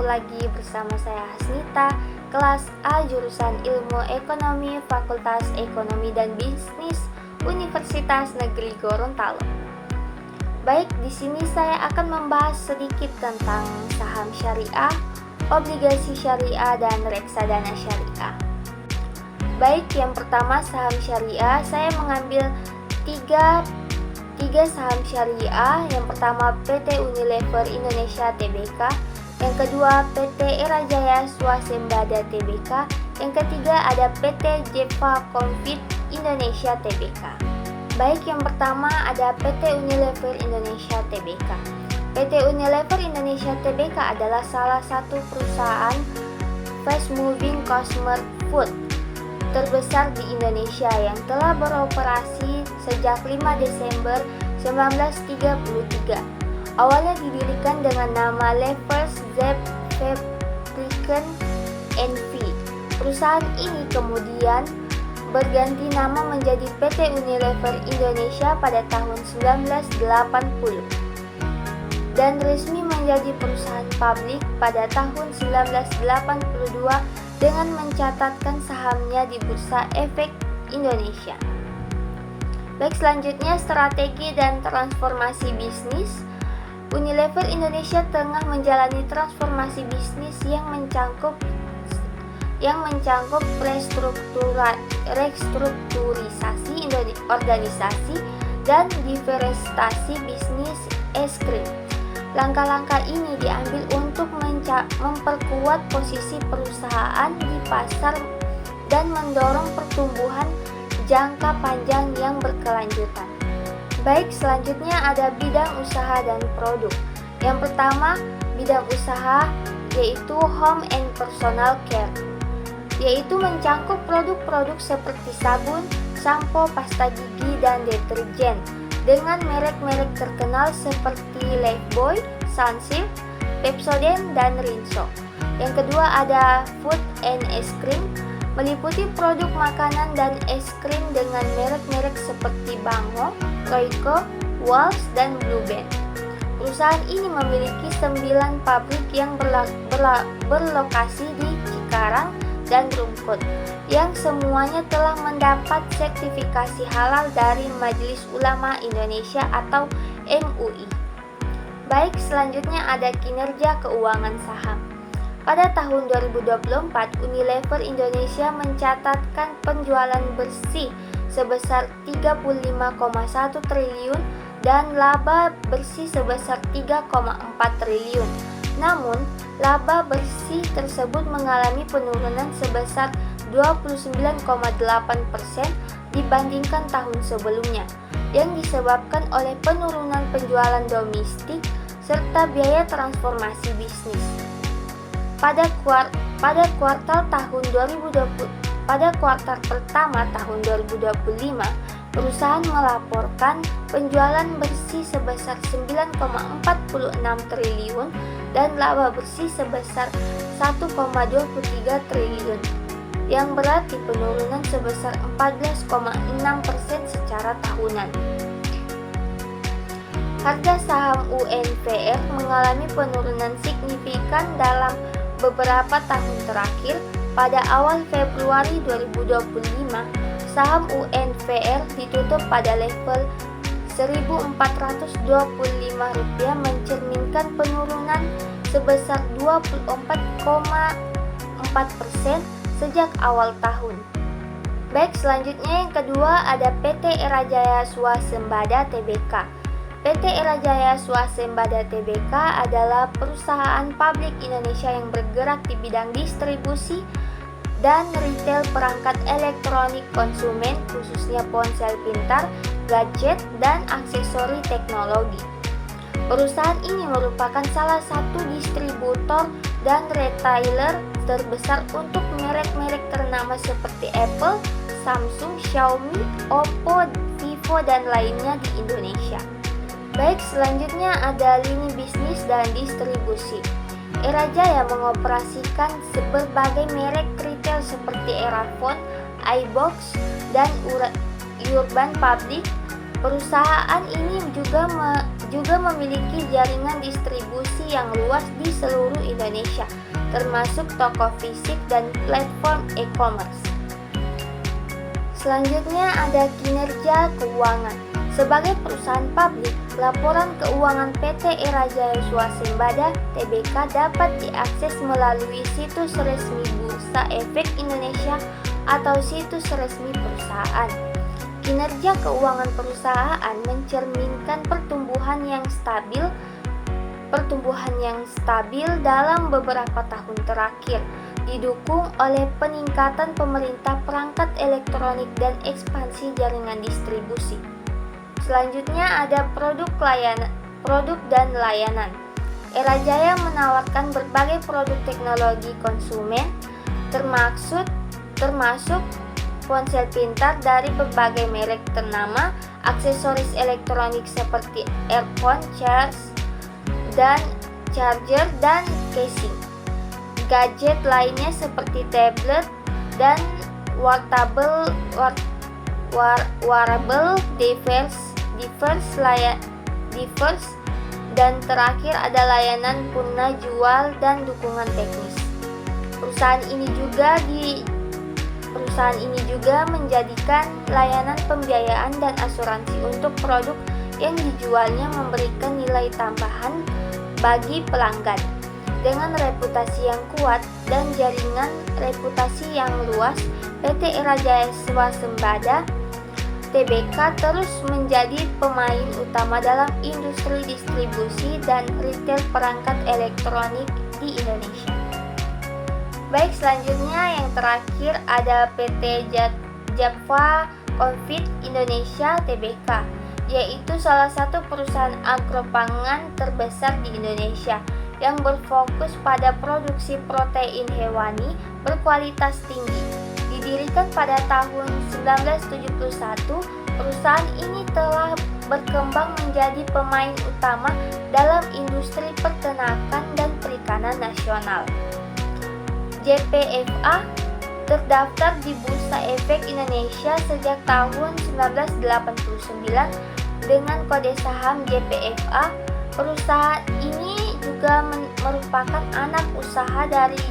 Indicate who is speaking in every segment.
Speaker 1: lagi bersama saya Hasnita, kelas A jurusan Ilmu Ekonomi Fakultas Ekonomi dan Bisnis Universitas Negeri Gorontalo. Baik, di sini saya akan membahas sedikit tentang saham syariah, obligasi syariah, dan reksadana syariah. Baik, yang pertama saham syariah, saya mengambil tiga saham syariah. Yang pertama PT Unilever Indonesia Tbk, yang kedua PT Era Jaya Swasembada Tbk, yang ketiga ada PT Jeva Confit Indonesia Tbk. Baik, yang pertama ada PT Unilever Indonesia Tbk. PT Unilever Indonesia Tbk adalah salah satu perusahaan fast moving consumer food terbesar di Indonesia yang telah beroperasi sejak 5 Desember 1933. Awalnya didirikan dengan nama Levers Fabriken NV. Perusahaan ini kemudian berganti nama menjadi PT Unilever Indonesia pada tahun 1980 dan resmi menjadi perusahaan publik pada tahun 1982 dengan mencatatkan sahamnya di Bursa Efek Indonesia. Baik, selanjutnya strategi dan transformasi bisnis. Unilever Indonesia tengah menjalani transformasi bisnis yang mencangkup restrukturisasi organisasi dan diversifikasi bisnis es krim. Langkah-langkah ini diambil untuk memperkuat posisi perusahaan di pasar dan mendorong pertumbuhan jangka panjang yang berkelanjutan. Baik, selanjutnya ada bidang usaha dan produk. Yang pertama, bidang usaha yaitu home and personal care, yaitu mencangkup produk-produk seperti sabun, sampo, pasta gigi, dan deterjen dengan merek-merek terkenal seperti Lifebuoy, Sunsilk, Pepsodent, dan Rinso. Yang kedua ada food and ice cream, meliputi produk makanan dan es krim dengan merek-merek seperti Bango, Royco, Walls, dan Blue Band. Perusahaan ini memiliki 9 pabrik yang berlokasi di Cikarang dan Rungkut, yang semuanya telah mendapat sertifikasi halal dari Majelis Ulama Indonesia atau MUI. Baik, selanjutnya ada kinerja keuangan saham. Pada tahun 2024, Unilever Indonesia mencatatkan penjualan bersih sebesar 35,1 triliun dan laba bersih sebesar 3,4 triliun. Namun, laba bersih tersebut mengalami penurunan sebesar 29,8% dibandingkan tahun sebelumnya, yang disebabkan oleh penurunan penjualan domestik serta biaya transformasi bisnis. Pada kuartal pertama tahun 2025, perusahaan melaporkan penjualan bersih sebesar 9,46 triliun dan laba bersih sebesar 1,23 triliun, yang berarti penurunan sebesar 14,6% secara tahunan. Harga saham UNVR mengalami penurunan signifikan dalam beberapa tahun terakhir. Pada awal Februari 2025, saham UNVR ditutup pada level Rp1.425, mencerminkan penurunan sebesar 24,4% sejak awal tahun. Baik, selanjutnya yang kedua ada PT Era Jaya Swasembada Tbk. PT Era Jaya Swasembada Tbk adalah perusahaan publik Indonesia yang bergerak di bidang distribusi dan retail perangkat elektronik konsumen, khususnya ponsel pintar, gadget, dan aksesori teknologi. Perusahaan ini merupakan salah satu distributor dan retailer terbesar untuk merek-merek ternama seperti Apple, Samsung, Xiaomi, Oppo, Vivo, dan lainnya di Indonesia. Baik, selanjutnya ada lini bisnis dan distribusi. Era Jaya mengoperasikan berbagai merek retail seperti Erafone, iBox, dan Urban Public. Perusahaan ini juga memiliki jaringan distribusi yang luas di seluruh Indonesia, termasuk toko fisik dan platform e-commerce. Selanjutnya ada kinerja keuangan. Sebagai perusahaan publik, laporan keuangan PT Era Jaya Swasembada Tbk dapat diakses melalui situs resmi Bursa Efek Indonesia atau situs resmi perusahaan. Kinerja keuangan perusahaan mencerminkan pertumbuhan yang stabil dalam beberapa tahun terakhir, didukung oleh peningkatan pemerintah perangkat elektronik dan ekspansi jaringan distribusi. Selanjutnya ada produk dan layanan. Era Jaya menawarkan berbagai produk teknologi konsumen, termasuk ponsel pintar dari berbagai merek ternama, aksesoris elektronik seperti earphone, charger, dan casing. Gadget lainnya seperti tablet dan wearable device, dan terakhir ada layanan purna jual dan dukungan teknis. Perusahaan ini juga menjadikan layanan pembiayaan dan asuransi untuk produk yang dijualnya, memberikan nilai tambahan bagi pelanggan. Dengan reputasi yang kuat dan jaringan reputasi yang luas, PT Era Jaya Swasembada Tbk terus menjadi pemain utama dalam industri distribusi dan retail perangkat elektronik di Indonesia. Baik, selanjutnya yang terakhir ada PT Java Konfit Indonesia Tbk, yaitu salah satu perusahaan agropangan terbesar di Indonesia yang berfokus pada produksi protein hewani berkualitas tinggi. Didirikan pada tahun 1971, perusahaan ini telah berkembang menjadi pemain utama dalam industri peternakan dan perikanan nasional. JPFA terdaftar di Bursa Efek Indonesia sejak tahun 1989 dengan kode saham JPFA. Perusahaan ini juga merupakan anak usaha dari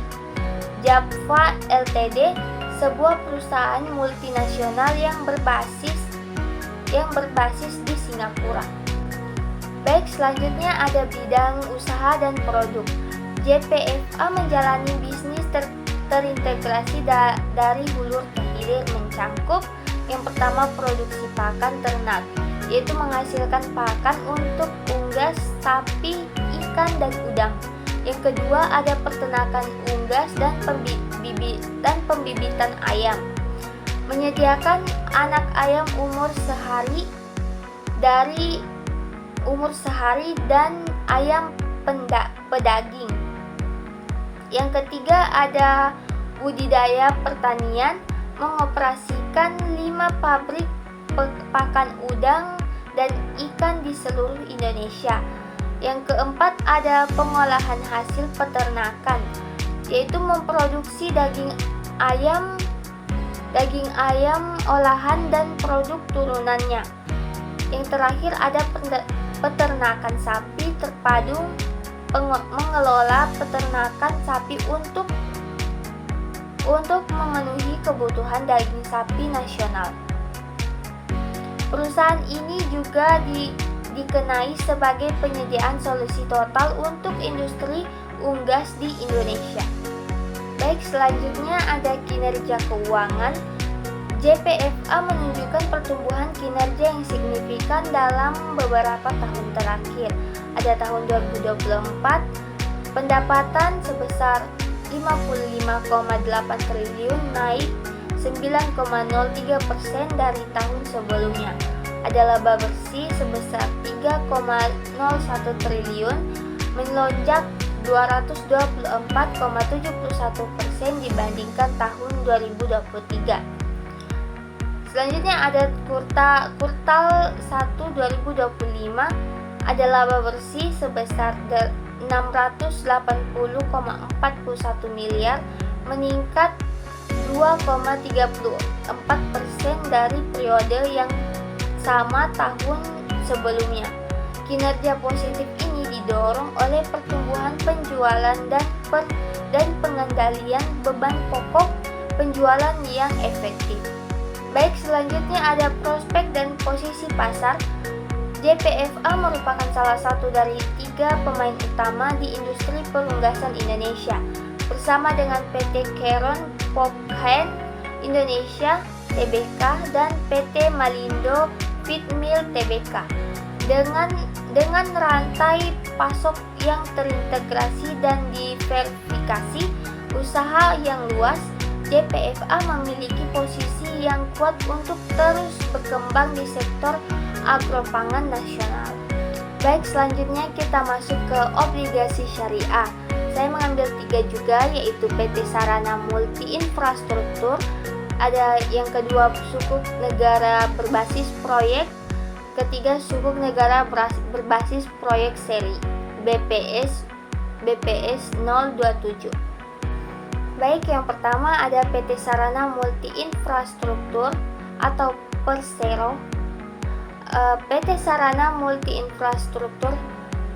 Speaker 1: Java Ltd, sebuah perusahaan multinasional yang berbasis di Singapura. Baik, selanjutnya ada bidang usaha dan produk. JPFA menjalani bisnis terintegrasi dari hulu ke hilir, mencangkup yang pertama produksi pakan ternak, yaitu menghasilkan pakan untuk unggas sapi, ikan, dan udang. Yang kedua ada peternakan unggas dan pembibitan ayam, menyediakan anak ayam umur sehari dan ayam pedaging. Yang ketiga ada budidaya pertanian, mengoperasikan 5 pabrik pakan udang dan ikan di seluruh Indonesia. Yang keempat ada pengolahan hasil peternakan, yaitu memproduksi daging ayam olahan dan produk turunannya. Yang terakhir ada peternakan sapi terpadu, mengelola peternakan sapi untuk memenuhi kebutuhan daging sapi nasional. Perusahaan ini juga dikenai sebagai penyediaan solusi total untuk industri unggas di Indonesia. Baik, selanjutnya ada kinerja keuangan. JPFA menunjukkan pertumbuhan kinerja yang signifikan dalam beberapa tahun terakhir. Ada tahun 2024, pendapatan sebesar 55,8 triliun, naik 9,03% dari tahun sebelumnya. Ada laba bersih sebesar 3,01 triliun, melonjak 224,71% dibandingkan tahun 2023. Selanjutnya ada kuartal 1 2025, ada laba bersih sebesar 680,41 miliar, meningkat 2,34% dari periode yang sama tahun sebelumnya. Kinerja positif ini didorong oleh pertumbuhan penjualan dan pengendalian beban pokok penjualan yang efektif. Baik, selanjutnya ada prospek dan posisi pasar. JPFA merupakan salah satu dari 3 pemain utama di industri perunggasan Indonesia, bersama dengan PT Keron Pokhen Indonesia Tbk dan PT Malindo Feedmill Tbk. Dengan rantai pasok yang terintegrasi dan diverifikasi usaha yang luas, JPFA memiliki posisi yang kuat untuk terus berkembang di sektor agropangan nasional. Baik, selanjutnya kita masuk ke obligasi syariah. Saya mengambil 3 juga, yaitu PT Sarana Multi Infrastruktur, ada yang kedua sukuk negara berbasis proyek, ketiga sukuk negara berbasis proyek seri BPS 027. Baik, yang pertama ada PT Sarana Multi Infrastruktur atau Persero. PT Sarana Multi Infrastruktur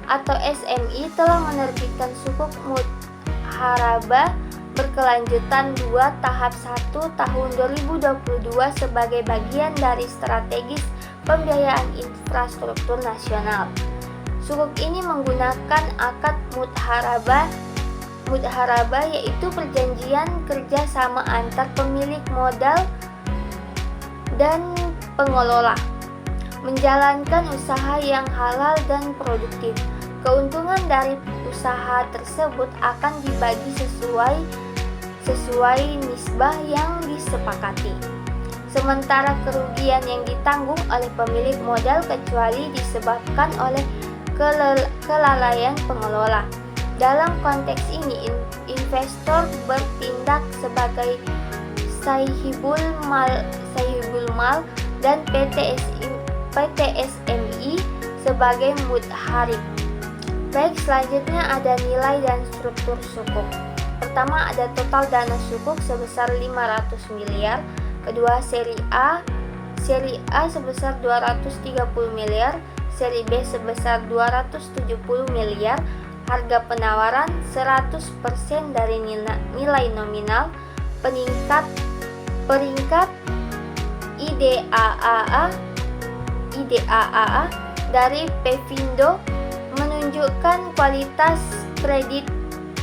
Speaker 1: atau SMI telah menerbitkan sukuk muharabah berkelanjutan 2 tahap 1 tahun 2022 sebagai bagian dari strategis pembiayaan infrastruktur nasional. Sukuk ini menggunakan akad mudharabah yaitu perjanjian kerjasama antar pemilik modal dan pengelola, menjalankan usaha yang halal dan produktif. Keuntungan dari usaha tersebut akan dibagi sesuai nisbah yang disepakati. Sementara kerugian yang ditanggung oleh pemilik modal kecuali disebabkan oleh kelalaian pengelola. Dalam konteks ini, investor bertindak sebagai sahibul mal dan PT SMI sebagai mudharib. Baik, selanjutnya ada nilai dan struktur sukuk. Pertama ada total dana sukuk sebesar 500 miliar. Kedua seri A sebesar 230 miliar, seri B sebesar 270 miliar. Harga penawaran 100% dari nilai nominal. Peringkat IDAAA dari Pevindo menunjukkan kualitas kredit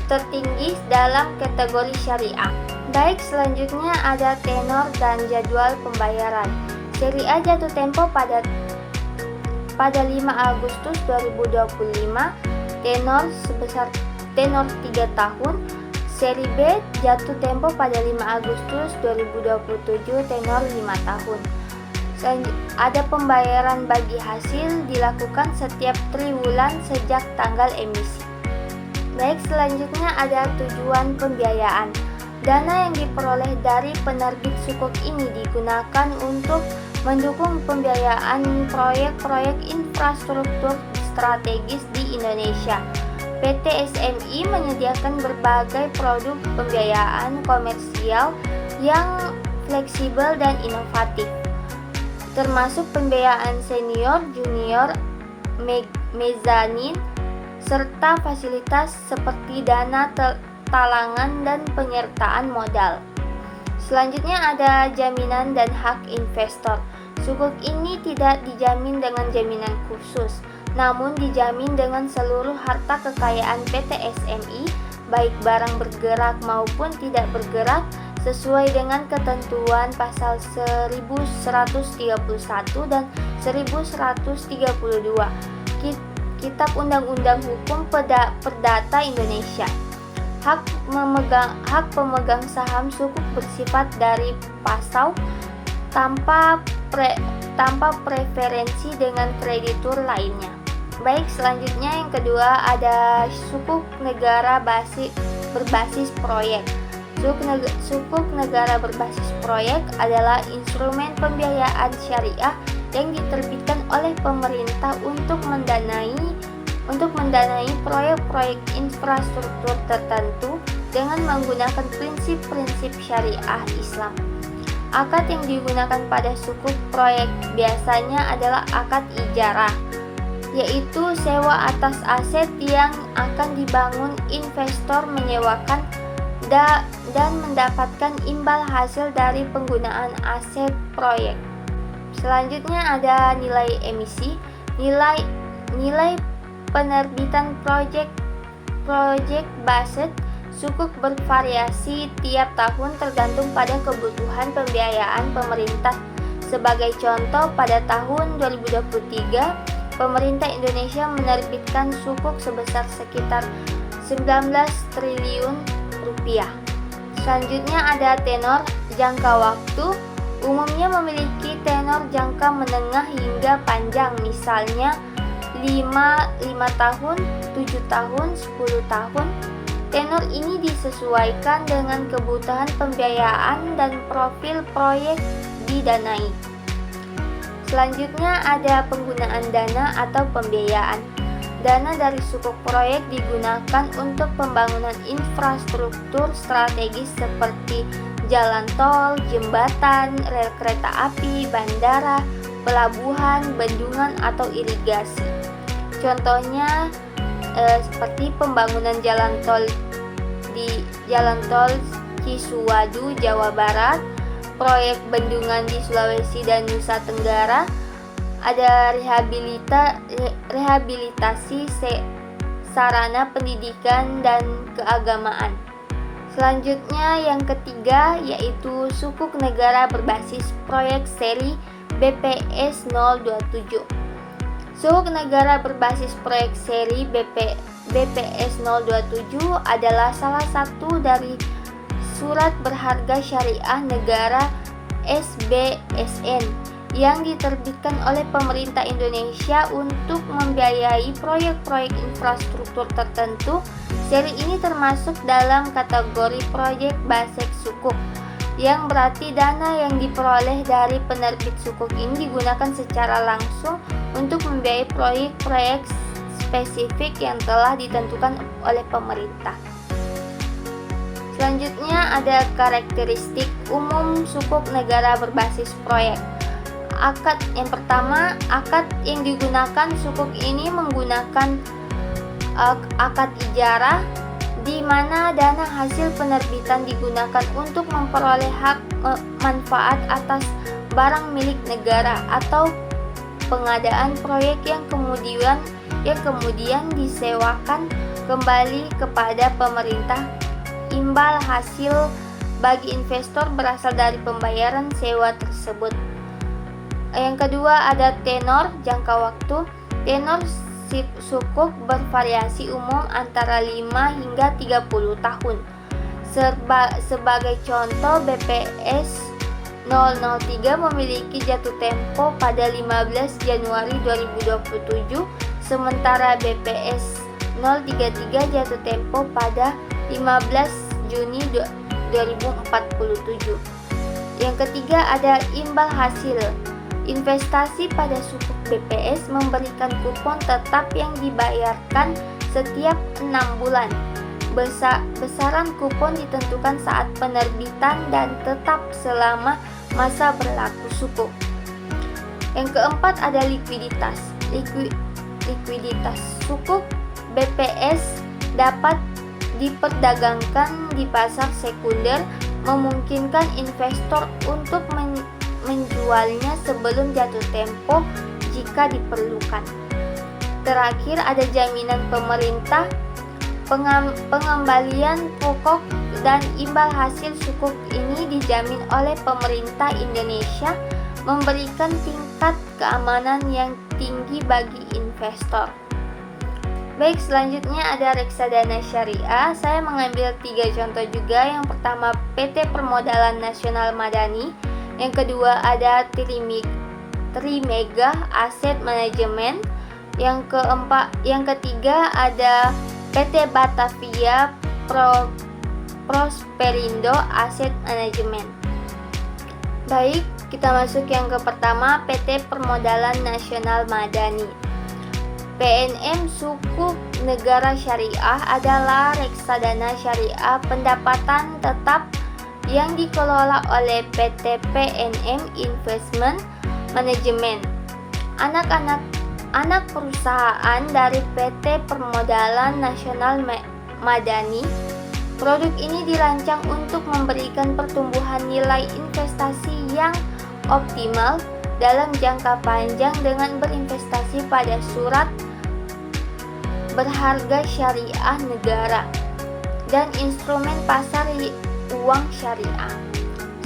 Speaker 1: tertinggi dalam kategori syariah. Baik, selanjutnya ada tenor dan jadwal pembayaran. Seri A jatuh tempo pada 5 Agustus 2025, tenor 3 tahun. Seri B jatuh tempo pada 5 Agustus 2027, tenor 5 tahun. Ada pembayaran bagi hasil dilakukan setiap triwulan sejak tanggal emisi. Baik, selanjutnya ada tujuan pembiayaan. Dana yang diperoleh dari penerbit sukuk ini digunakan untuk mendukung pembiayaan proyek-proyek infrastruktur strategis di Indonesia. PT SMI menyediakan berbagai produk pembiayaan komersial yang fleksibel dan inovatif, termasuk pembiayaan senior, junior, mezanin, serta fasilitas seperti dana talangan dan penyertaan modal. Selanjutnya ada jaminan dan hak investor. Sukuk ini tidak dijamin dengan jaminan khusus, namun dijamin dengan seluruh harta kekayaan PT SMI, baik barang bergerak maupun tidak bergerak, sesuai dengan ketentuan pasal 1131 dan 1132 Kitab Undang-Undang Hukum Perdata Indonesia. Hak pemegang saham sukuk bersifat dari pasau tanpa preferensi dengan kreditur lainnya. Baik, selanjutnya yang kedua ada sukuk negara berbasis proyek. Sukuk negara berbasis proyek adalah instrumen pembiayaan syariah yang diterbitkan oleh pemerintah untuk mendanai proyek-proyek infrastruktur tertentu dengan menggunakan prinsip-prinsip syariah Islam. Akad yang digunakan pada sukuk proyek biasanya adalah akad ijarah. yaitu sewa atas aset yang akan dibangun. Investor menyewakan dan mendapatkan imbal hasil dari penggunaan aset proyek. Selanjutnya ada nilai emisi. Nilai penerbitan project based sukuk bervariasi tiap tahun tergantung pada kebutuhan pembiayaan pemerintah. Sebagai contoh, pada tahun 2023, pemerintah Indonesia menerbitkan sukuk sebesar sekitar 19 triliun rupiah. Selanjutnya ada tenor jangka waktu. Umumnya memiliki tenor jangka menengah hingga panjang, misalnya 5 tahun, 7 tahun, 10 tahun. Tenor ini disesuaikan dengan kebutuhan pembiayaan dan profil proyek didanai. Selanjutnya ada penggunaan dana atau pembiayaan. Dana dari sukuk proyek digunakan untuk pembangunan infrastruktur strategis seperti jalan tol, jembatan, rel kereta api, bandara, pelabuhan, bendungan, atau irigasi. Contohnya seperti pembangunan jalan tol Cisuwadu, Jawa Barat, proyek bendungan di Sulawesi dan Nusa Tenggara. Ada rehabilitasi sarana pendidikan dan keagamaan. Selanjutnya yang ketiga yaitu sukuk negara berbasis proyek seri BPS 027. Sukuk negara berbasis proyek seri BPS 027 adalah salah satu dari surat berharga syariah negara SBSN yang diterbitkan oleh pemerintah Indonesia untuk membiayai proyek-proyek infrastruktur tertentu. Seri ini termasuk dalam kategori proyek based sukuk, yang berarti dana yang diperoleh dari penerbit sukuk ini digunakan secara langsung untuk membiayai proyek-proyek spesifik yang telah ditentukan oleh pemerintah. Selanjutnya ada karakteristik umum sukuk negara berbasis proyek. Akad yang pertama, akad yang digunakan sukuk ini menggunakan akad ijarah, di mana dana hasil penerbitan digunakan untuk memperoleh hak manfaat atas barang milik negara atau pengadaan proyek yang kemudian disewakan kembali kepada pemerintah. Imbal hasil bagi investor berasal dari pembayaran sewa tersebut. Yang kedua ada tenor jangka waktu. Tenor sukuk bervariasi umum antara 5 hingga 30 tahun. Sebagai contoh, BPS 003 memiliki jatuh tempo pada 15 Januari 2027, sementara BPS 033 jatuh tempo pada 15 Juni 2047. Yang ketiga ada imbal hasil. Investasi pada sukuk BPS memberikan kupon tetap yang dibayarkan setiap 6 bulan. Besaran kupon ditentukan saat penerbitan dan tetap selama masa berlaku sukuk. Yang keempat ada likuiditas. Likuiditas sukuk BPS dapat diperdagangkan di pasar sekunder, memungkinkan investor untuk menjualnya sebelum jatuh tempo jika diperlukan. Terakhir ada jaminan pemerintah. Pengembalian pokok dan imbal hasil sukuk ini dijamin oleh pemerintah Indonesia, memberikan tingkat keamanan yang tinggi bagi investor. Baik, selanjutnya ada reksadana syariah. Saya mengambil 3 contoh juga. Yang pertama PT Permodalan Nasional Madani. Yang kedua ada Trimega Asset Management. Yang ketiga ada PT Batavia Prosperindo Asset Management. Baik, kita masuk yang ke pertama, PT Permodalan Nasional Madani. PNM Sukuk Negara Syariah adalah reksadana syariah pendapatan tetap yang dikelola oleh PT PNM Investment Management. anak perusahaan dari PT Permodalan Nasional Madani. Produk ini dirancang untuk memberikan pertumbuhan nilai investasi yang optimal dalam jangka panjang dengan berinvestasi pada surat berharga syariah negara dan instrumen pasar uang syariah.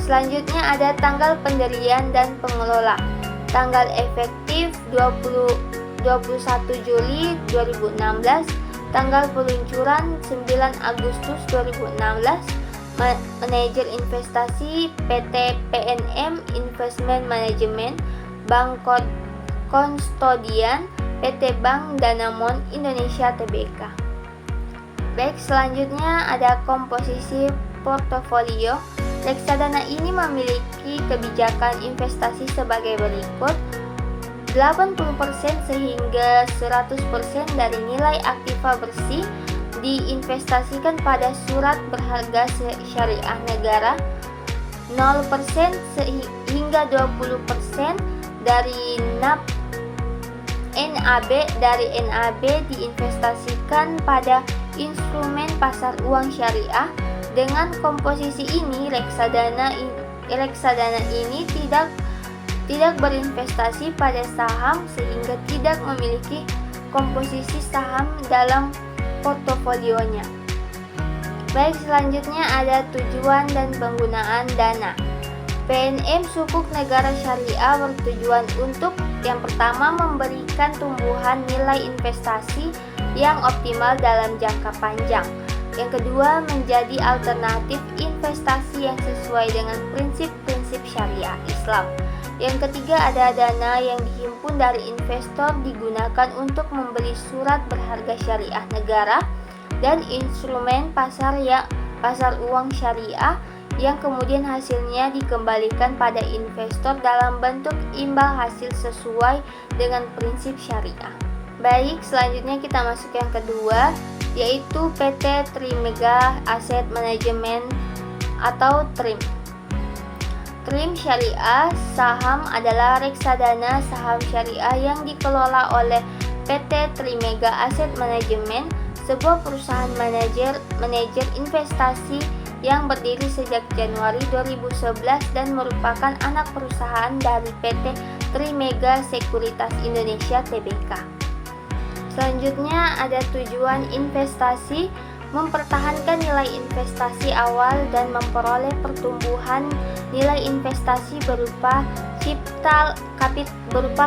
Speaker 1: Selanjutnya ada tanggal pendirian dan pengelola. Tanggal efektif 21 Juli 2016, tanggal peluncuran 9 Agustus 2016. Manajer investasi PT PNM Investment Management, Bank Konstodian, PT Bank Danamon Indonesia Tbk. Baik, selanjutnya ada komposisi portofolio. Reksadana ini memiliki kebijakan investasi sebagai berikut. 80% hingga 100% dari nilai aktiva bersih diinvestasikan pada surat berharga syariah negara. 0% hingga 20% dari NAB diinvestasikan pada instrumen pasar uang syariah. Dengan komposisi ini, reksadana ini tidak berinvestasi pada saham sehingga tidak memiliki komposisi saham dalam portofolionya. Baik, selanjutnya ada tujuan dan penggunaan dana. PNM Sukuk Negara Syariah bertujuan untuk yang pertama memberikan tumbuhan nilai investasi yang optimal dalam jangka panjang. Yang kedua, menjadi alternatif investasi yang sesuai dengan prinsip-prinsip syariah Islam. Yang ketiga, ada dana yang dihimpun dari investor digunakan untuk membeli surat berharga syariah negara dan instrumen pasar uang syariah yang kemudian hasilnya dikembalikan pada investor dalam bentuk imbal hasil sesuai dengan prinsip syariah. Baik, selanjutnya kita masuk yang kedua, yaitu PT Trimega Asset Management atau TRIM. TRIM Syariah Saham adalah reksadana saham syariah yang dikelola oleh PT Trimega Asset Management, sebuah perusahaan manajer investasi yang berdiri sejak Januari 2011 dan merupakan anak perusahaan dari PT Trimega Sekuritas Indonesia Tbk. Selanjutnya ada tujuan investasi, mempertahankan nilai investasi awal dan memperoleh pertumbuhan nilai investasi berupa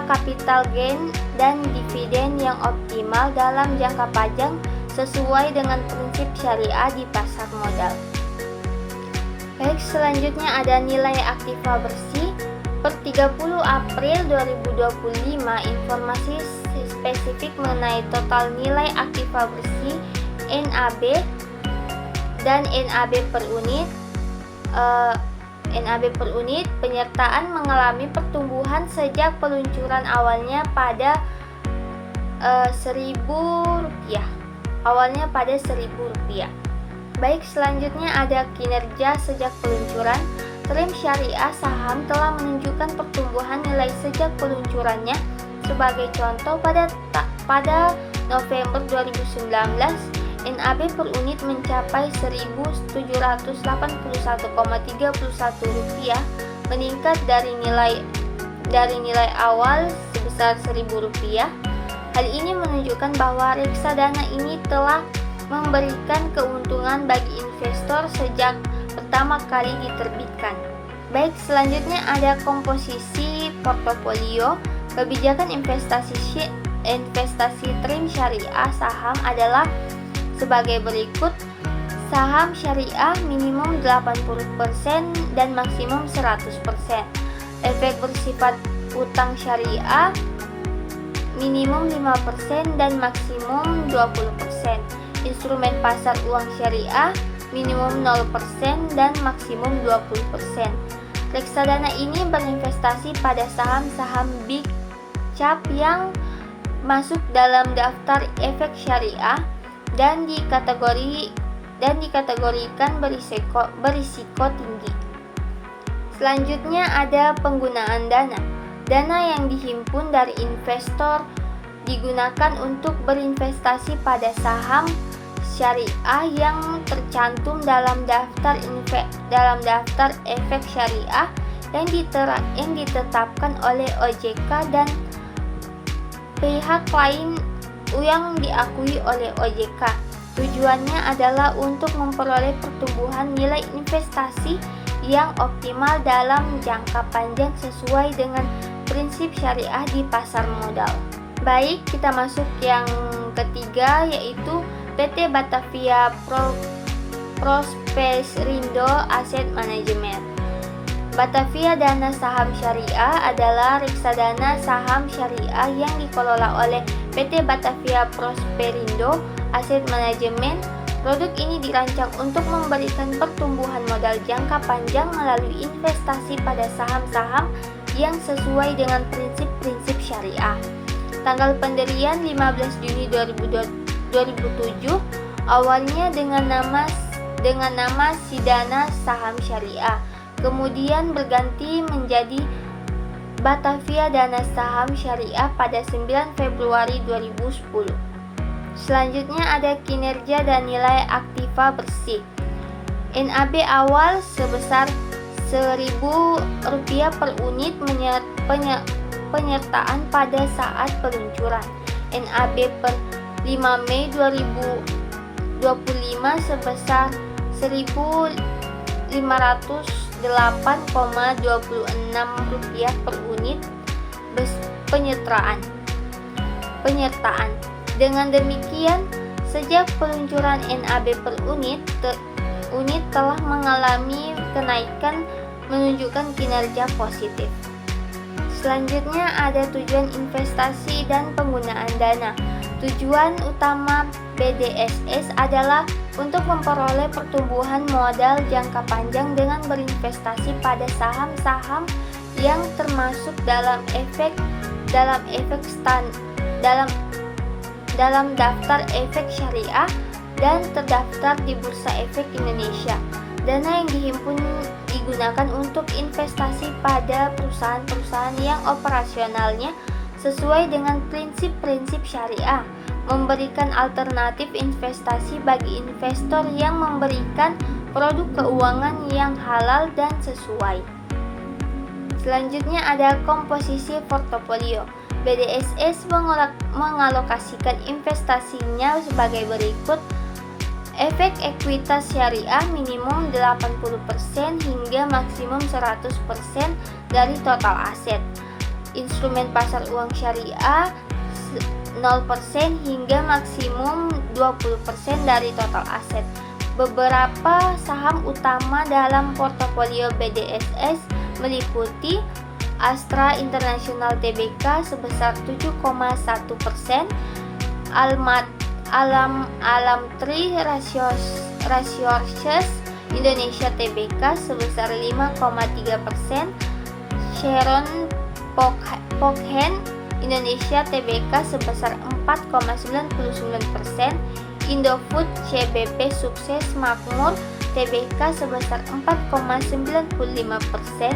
Speaker 1: capital gain dan dividen yang optimal dalam jangka panjang sesuai dengan prinsip syariah di pasar modal. Baik, selanjutnya ada nilai aktiva bersih. Per 30 April 2025, informasi spesifik mengenai total nilai aktiva bersih NAB dan NAB per unit penyertaan mengalami pertumbuhan sejak peluncuran awalnya pada Rp1.000. Baik, selanjutnya ada kinerja sejak peluncuran. TRIM Syariah Saham telah menunjukkan pertumbuhan nilai sejak peluncurannya. Sebagai contoh, pada November 2019, NAB per unit mencapai Rp1.781,31, meningkat dari nilai awal sebesar Rp1.000. Hal ini menunjukkan bahwa reksadana ini telah memberikan keuntungan bagi investor sejak pertama kali diterbitkan. Baik, selanjutnya ada komposisi portofolio. Kebijakan investasi TRIM Syariah Saham adalah sebagai berikut. Saham syariah minimum 80% dan maksimum 100%. Efek bersifat utang syariah minimum 5% dan maksimum 20%. Instrumen pasar uang syariah minimum 0% dan maksimum 20%. Reksadana ini berinvestasi pada saham-saham big cap yang masuk dalam daftar efek syariah dan dikategorikan berisiko tinggi. Selanjutnya ada penggunaan dana. Dana yang dihimpun dari investor digunakan untuk berinvestasi pada saham syariah yang tercantum dalam daftar efek syariah yang ditetapkan oleh OJK dan pihak lain yang diakui oleh OJK. Tujuannya adalah untuk memperoleh pertumbuhan nilai investasi yang optimal dalam jangka panjang sesuai dengan prinsip syariah di pasar modal. Baik, kita masuk yang ketiga, yaitu PT Batavia Prosperindo Asset Management. Batavia Dana Saham Syariah adalah reksadana saham syariah yang dikelola oleh PT Batavia Prosperindo Asset Management. Produk ini dirancang untuk memberikan pertumbuhan modal jangka panjang melalui investasi pada saham-saham yang sesuai dengan prinsip-prinsip syariah. Tanggal pendirian 15 Juni 2007, awalnya dengan nama Sidana Saham Syariah, kemudian berganti menjadi Batavia Dana Saham Syariah pada 9 Februari 2010. Selanjutnya ada kinerja dan nilai aktiva bersih. NAB awal sebesar Rp1.000 per unit penyertaan pada saat peluncuran. NAB per 5 Mei 2025 sebesar Rp1.508,26 per unit penyertaan. Dengan demikian, sejak peluncuran NAB per unit telah mengalami kenaikan menunjukkan kinerja positif. Selanjutnya ada tujuan investasi dan penggunaan dana. Tujuan utama BDSS adalah untuk memperoleh pertumbuhan modal jangka panjang dengan berinvestasi pada saham-saham yang termasuk dalam daftar efek syariah dan terdaftar di Bursa Efek Indonesia. Dana yang dihimpun digunakan untuk investasi pada perusahaan-perusahaan yang operasionalnya sesuai dengan prinsip-prinsip syariah, memberikan alternatif investasi bagi investor yang memberikan produk keuangan yang halal dan sesuai. Selanjutnya ada komposisi portofolio. BDSS mengalokasikan investasinya sebagai berikut. Efek ekuitas syariah minimum 80% hingga maksimum 100% dari total aset. Instrumen pasar uang syariah 0% hingga maksimum 20% dari total aset. Beberapa saham utama dalam portofolio BDSS meliputi Astra International Tbk sebesar 7,1%, Alamtri Resources Indonesia Tbk sebesar 5,3%, Sharon Pokhen Indonesia Tbk sebesar 4,99%, Indofood CBP Sukses Makmur Tbk sebesar 4,95%,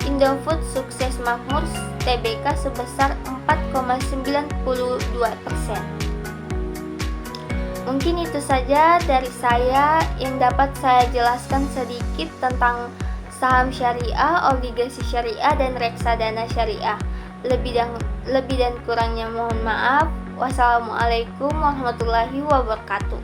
Speaker 1: Indofood Sukses Makmur Tbk sebesar 4,92%. Mungkin itu saja dari saya yang dapat saya jelaskan sedikit tentang saham syariah, obligasi syariah, dan reksadana syariah. Lebih dan kurangnya mohon maaf. Wassalamualaikum warahmatullahi wabarakatuh.